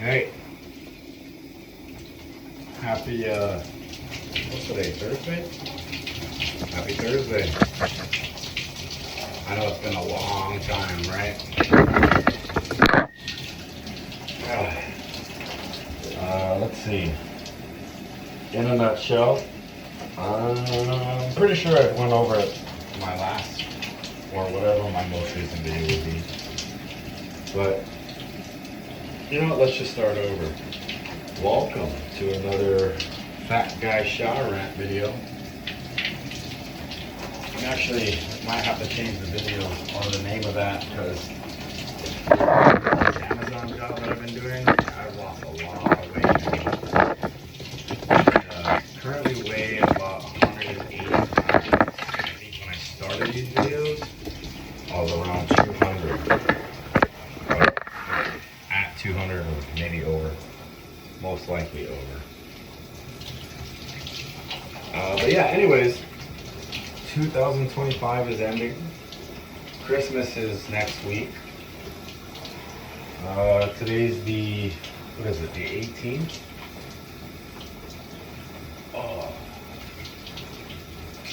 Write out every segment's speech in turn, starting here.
Hey, happy, what's today, Thursday? Happy Thursday. I know it's been a long time, right? Let's see. In a nutshell, I'm pretty sure I went over my last, or whatever my most recent video would be. But, you know what, let's just start over. Welcome to another Fat Guy Shower Rant video. I actually might have to change the video or the name of that because the Amazon job that I've been doing, I've lost a lot of weight. Currently weigh about 180 pounds. I think when I started these videos, I was around 200. At 200 or maybe over. Most likely over. But yeah, anyways, 2025 is ending. Christmas is next week. Today's the, what is it, the 18th?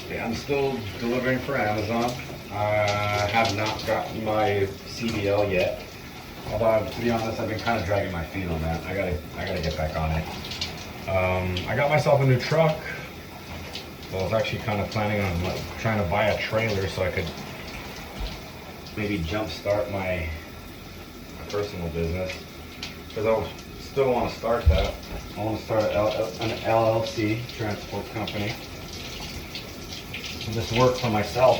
Yeah, I'm still delivering for Amazon. I have not gotten my CDL yet. Although, to be honest, I've been kind of dragging my feet on that. I gotta get back on it. I got myself a new truck. Well, I was actually kind of planning on trying to buy a trailer so I could maybe jumpstart my personal business. Because I still want to start that. I want to start an LLC, transport company. And just work for myself.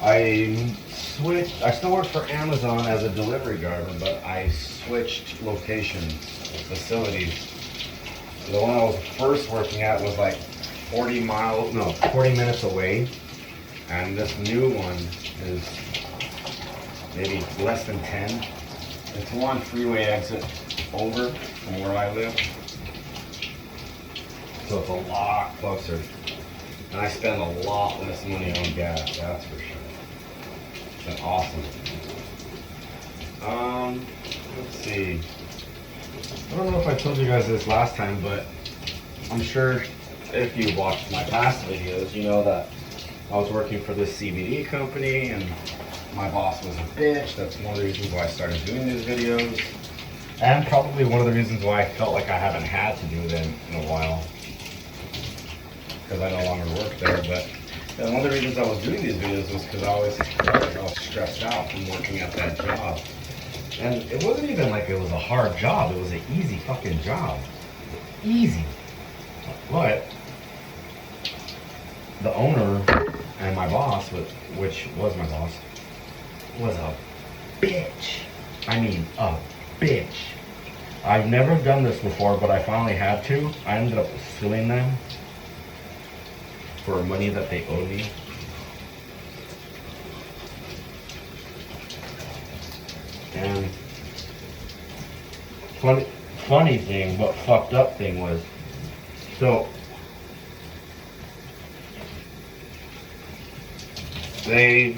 I still work for Amazon as a delivery driver, but I switched locations, facilities. The one I was first working at was like 40 minutes away. And this new one is maybe less than 10. It's one freeway exit over from where I live. So it's a lot closer. And I spend a lot less money on gas, that's for sure. It's been awesome. Let's see. I don't know if I told you guys this last time, but I'm sure if you watched my past videos, you know that I was working for this CBD company and my boss was a bitch. That's one of the reasons why I started doing these videos. And probably one of the reasons why I felt like I haven't had to do them in a while. Because I no longer work there, but one of the reasons I was doing these videos was because I always felt like I was stressed out from working at that job. And it wasn't even like it was a hard job, it was an easy fucking job. Easy. But the owner and my boss, which was my boss, was a bitch. I mean, a bitch. I've never done this before, but I finally had to. I ended up suing them for money that they owed me. And funny thing, but fucked up thing was, so they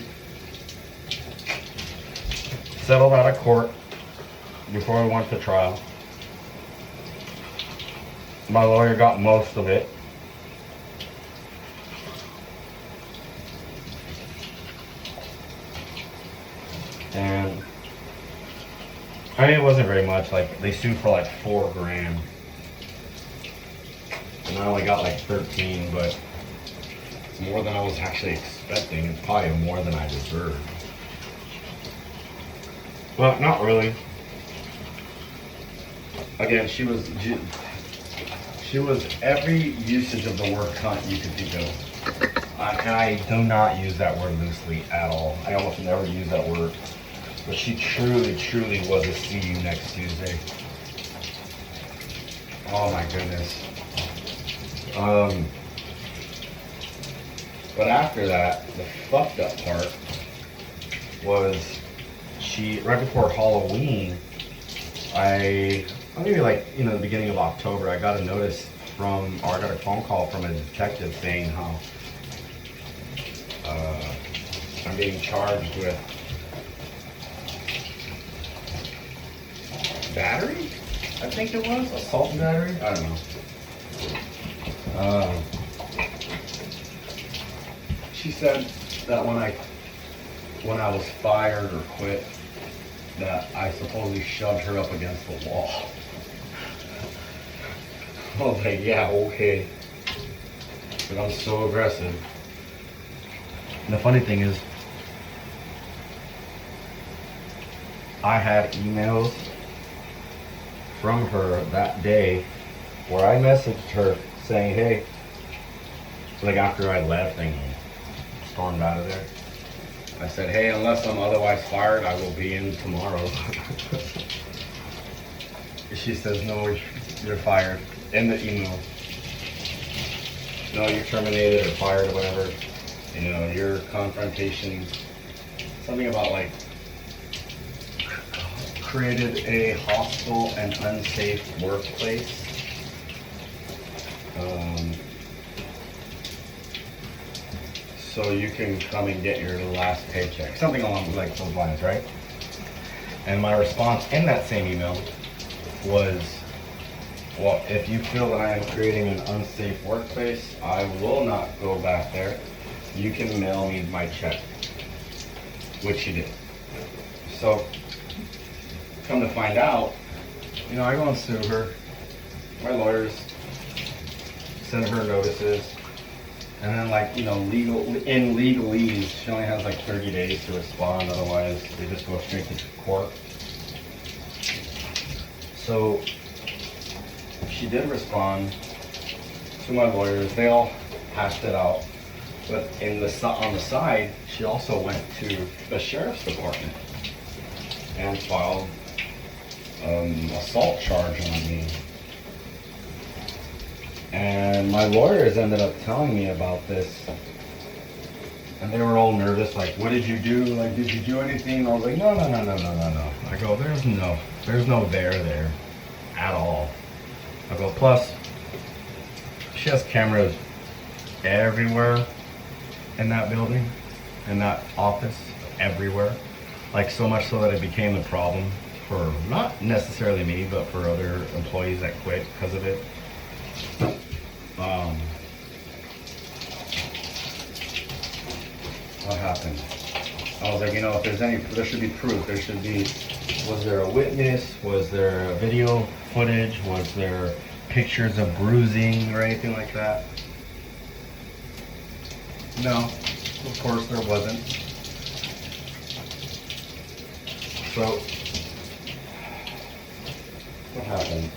settled out of court before we went to trial. My lawyer got most of it. And I mean, it wasn't very much. Like, they sued for like $4 grand. And I only got like 13, but it's more than I was actually expecting. It's probably more than I deserved. But not really. Again, she was every usage of the word cunt you could think of. And I do not use that word loosely at all. I almost never use that word. But she truly, truly was a see you next Tuesday. Oh my goodness. But after that, the fucked up part was right before Halloween, maybe like, the beginning of October, I got a phone call from a detective saying how I'm being charged with battery, I think it was, assault and battery, I don't know. She said that when I was fired or quit, that I supposedly shoved her up against the wall. I was like, yeah, okay. But I'm so aggressive. And the funny thing is, I had emails from her that day where I messaged her saying, hey, like after I left and stormed out of there, I said, hey, unless I'm otherwise fired, I will be in tomorrow. She says, no, you're fired. In the email. No, you're terminated or fired or whatever. You know, your confrontation, something about like, created a hostile and unsafe workplace. So you can come and get your last paycheck. Something along like those lines, right? And my response in that same email was, well, if you feel that I am creating an unsafe workplace, I will not go back there. You can mail me my check, which she did. So, come to find out, you know, I go and sue her. My lawyers send her notices. And then, like, you know, in legalese, she only has like 30 days to respond. Otherwise, they just go straight to court. So, she did respond to my lawyers. They all hashed it out. But on the side, she also went to the sheriff's department and filed assault charge on me. And my lawyers ended up telling me about this. And they were all nervous, like, what did you do? Like, did you do anything? And I was like, no. I go, there's no there at all. I go, plus, she has cameras everywhere in that building, in that office, everywhere. Like, so much so that it became a problem for, not necessarily me, but for other employees that quit because of it. What happened? I was like, you know, if there's there should be proof. There should be, was there a witness? Was there a video footage? Was there pictures of bruising or anything like that? No, of course there wasn't. So, what happened?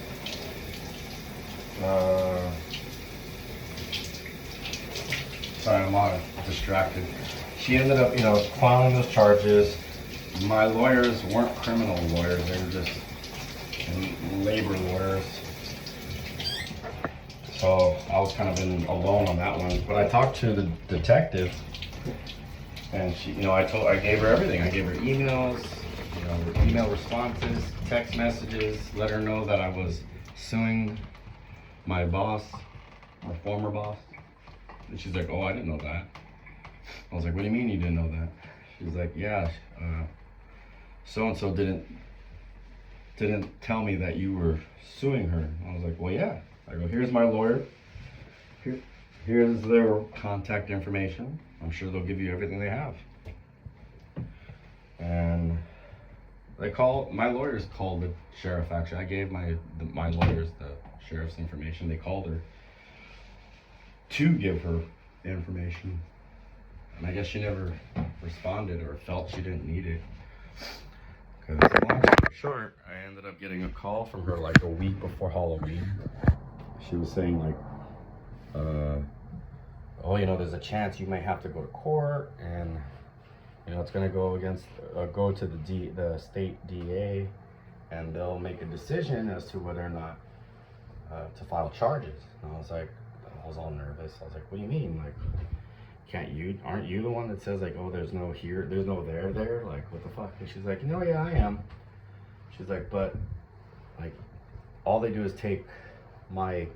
Sorry, I'm distracted. She ended up, you know, filing those charges. My lawyers weren't criminal lawyers; they were just labor lawyers. So I was kind of alone on that one. But I talked to the detective, and she, you know, I gave her everything. I gave her emails, you know, email responses, text messages, let her know that I was suing my boss, my former boss. And she's like, oh, I didn't know that. I was like, what do you mean you didn't know that? She's like, yeah, so-and-so didn't tell me that you were suing her. I was like, well, yeah. I go, here's my lawyer. Here's their contact information. I'm sure they'll give you everything they have. And my lawyers called the sheriff, actually. I gave my lawyers the sheriff's information. They called her to give her information. And I guess she never responded or felt she didn't need it. Because long story short, I ended up getting a call from her like a week before Halloween. She was saying like, oh, you know, there's a chance you may have to go to court, and you know, it's gonna go to the state DA, and they'll make a decision as to whether or not to file charges. And I was all nervous. I was like, what do you mean? Like, aren't you the one that says like, oh, there's no there? Like, what the fuck? And she's like, no, yeah, I am. She's like, but like, all they do is take my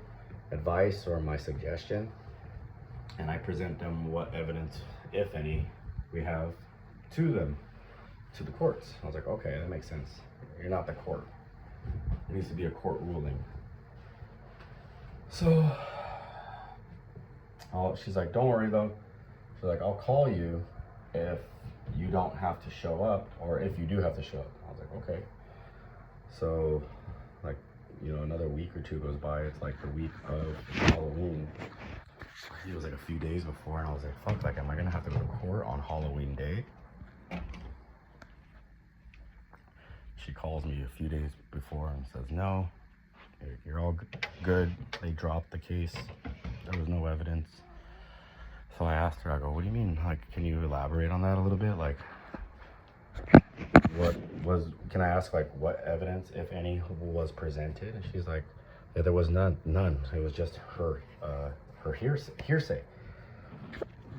advice or my suggestion, and I present them what evidence, if any, we have to the courts. I was like, okay, that makes sense. You're not the court. It needs to be a court ruling. So she's like, don't worry though. She's like, I'll call you if you don't have to show up, or if you do have to show up. I was like, okay. So like, another week or two goes by. It's like the week of Halloween. It was like a few days before, and I was like, fuck, like, am I gonna have to go to court on Halloween day? She calls me a few days before and says, no, you're all good. They dropped the case. There was no evidence. So I asked her, I go, what do you mean? Like, can you elaborate on that a little bit? Like, can I ask, like, what evidence, if any, was presented? And she's like, yeah, there was none. It was just her hearsay.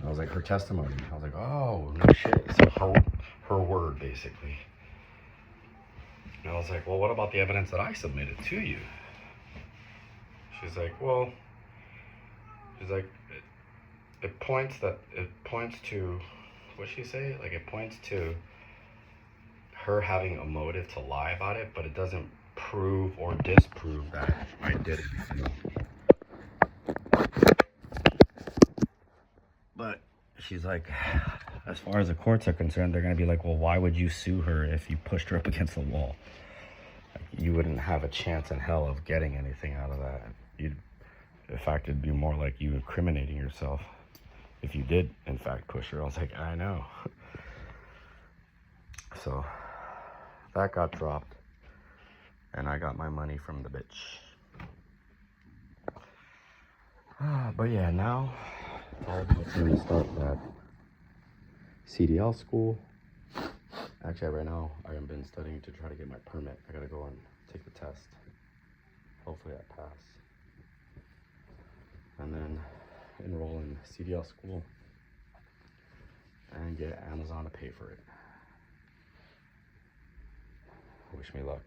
I was like, her testimony. I was like, oh, no shit. So her word, basically. And I was like, well, what about the evidence that I submitted to you? She's like, it points to, what'd she say? Like, it points to her having a motive to lie about it, but it doesn't prove or disprove that I did it. But she's like, as far as the courts are concerned, they're going to be like, well, why would you sue her if you pushed her up against the wall? Like, you wouldn't have a chance in hell of getting anything out of that. In fact, it'd be more like you incriminating yourself if you did, in fact, push her. I was like, I know. So that got dropped, and I got my money from the bitch. But yeah, now I'm going to start that CDL school. Actually, right now, I've been studying to try to get my permit. I gotta go and take the test. Hopefully I pass. And then enroll in CDL school and get Amazon to pay for it. Wish me luck.